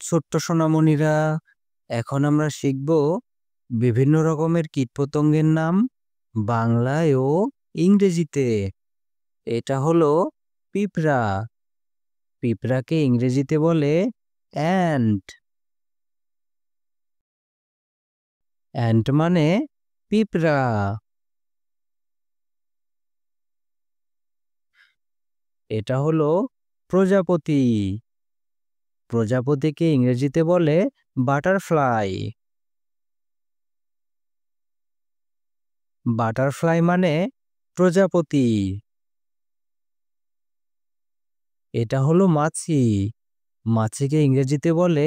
ছোট্ট সোনামণিরা, এখন আমরা শিখব বিভিন্ন রকমের কীটপতঙ্গের নাম বাংলায় ও ইংরেজিতে। এটা হলো পিঁপড়া। পিঁপড়াকে ইংরেজিতে বলে অ্যান্ট। অ্যান্ট মানে পিঁপড়া। এটা হলো প্রজাপতি। প্রজাপতিকে ইংরেজিতে বলে বাটারফ্লাই। বাটারফ্লাই মানে প্রজাপতি। এটা হলো মাছি। মাছিকে ইংরেজিতে বলে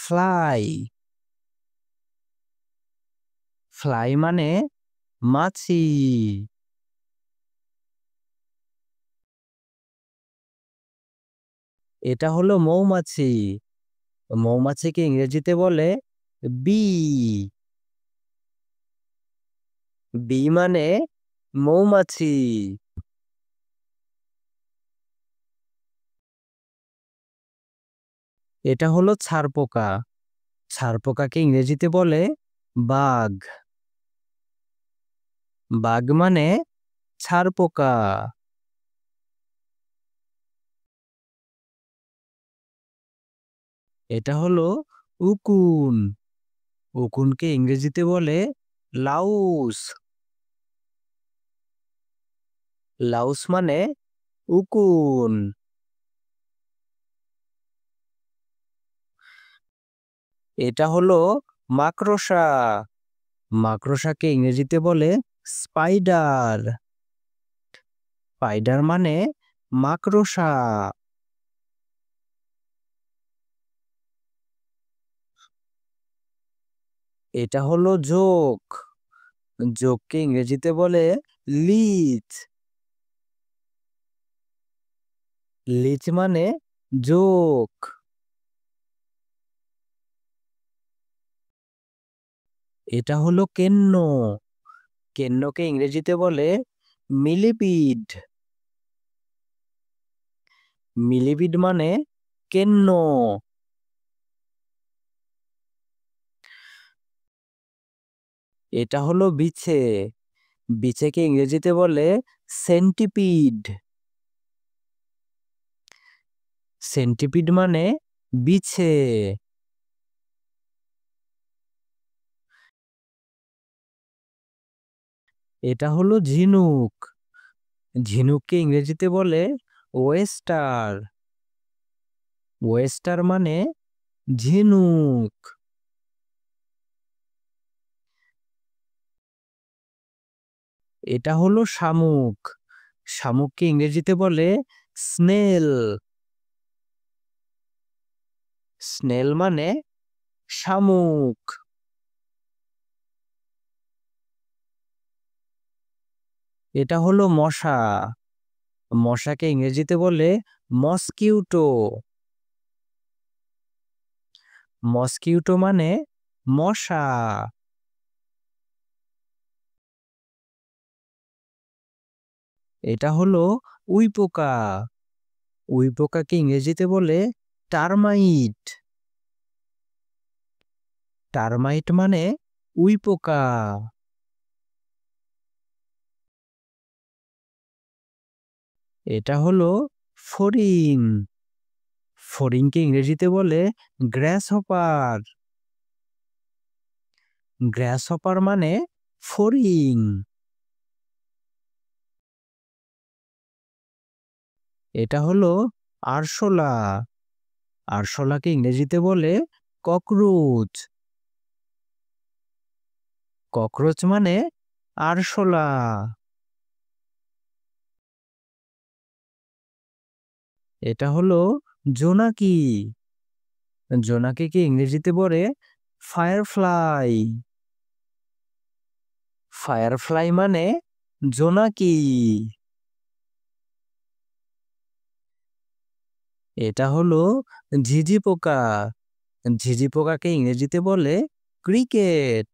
ফ্লাই। ফ্লাই মানে মাছি। এটা হলো মৌমাছি। মৌমাছিকে ইংরেজিতে বলে বি। বি মানে মৌমাছি। এটা হলো ছারপোকা। ছারপোকাকে ইংরেজিতে বলে বাগ। বাগ মানে ছারপোকা। এটা হলো উকুন। উকুনকে ইংরেজিতে বলে লাউস। লাউস মানে উকুন। এটা হলো মাকড়সা। মাকড়সাকে ইংরেজিতে বলে স্পাইডার। স্পাইডার মানে মাকড়সা। এটা হলো জোক। জোককে ইংরেজিতে বলে লিচ। লিচ মানে জোক। এটা হলো কেন্ন। কেন্নকে ইংরেজিতে বলে মিলিপিড। মিলিপিড মানে কেন্ন। এটা হলো বিছে। বিছেকে ইংরেজিতে বলে সেন্টিপিড। সেন্টিপিড মানে বিছে। এটা হলো ঝিনুক। ঝিনুককে ইংরেজিতে বলে ওয়েস্টার। ওয়েস্টার মানে ঝিনুক। এটা হলো শামুক। শামুককে ইংরেজিতে বলে স্নেল। স্নেল মানে শামুক। এটা হলো মশা। মশাকে ইংরেজিতে বলে মসকিউটো। মসকিউটো মানে মশা। এটা হলো উইপোকা। উইপোকাকে ইংরেজিতে বলে টারমাইট। টারমাইট মানে উইপোকা। এটা হলো ফড়িং। ফড়িংকে ইংরেজিতে বলে গ্রাসহপার। গ্রাসহপার মানে ফড়িং। এটা হলো আরশোলা। আরশোলাকে ইংরেজিতে বলে ককরোচ। ককরোচ মানে আরশোলা। এটা হলো জোনাকি। জোনাকিকে ইংরেজিতে বলে ফায়ারফ্লাই। ফায়ারফ্লাই মানে জোনাকি। এটা হলো ঝিঝি পোকা। ঝিঝি পোকাকে ইংরেজিতে বলে ক্রিকেট।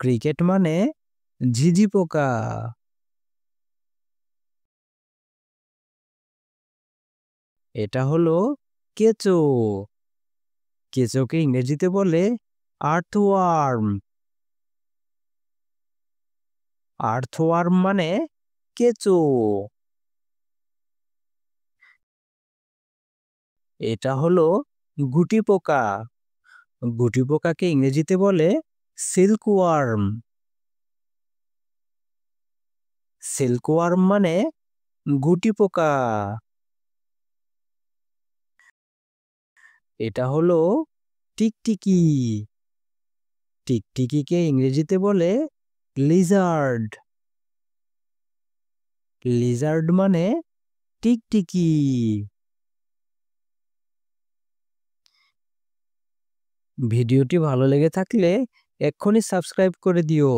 ক্রিকেট মানে ঝিঝি পোকা। এটা হলো কেঁচো। কেঁচোকে ইংরেজিতে বলে আর্থওয়ার্ম। আর্থওয়ার্ম মানে কেঁচো। এটা হলো গুটি পোকা। গুটি পোকাকে ইংরেজিতে বলে সিল্কওয়ার্ম। সিল্কওয়ার্ম মানে গুটি পোকা। এটা হলো টিকটিকি। টিকটিকিকে ইংরেজিতে বলে লিজার্ড। লিজার্ড মানে টিকটিকি। ভিডিওটি ভালো লেগে থাকলে এক্ষুনি সাবস্ক্রাইব করে দিও।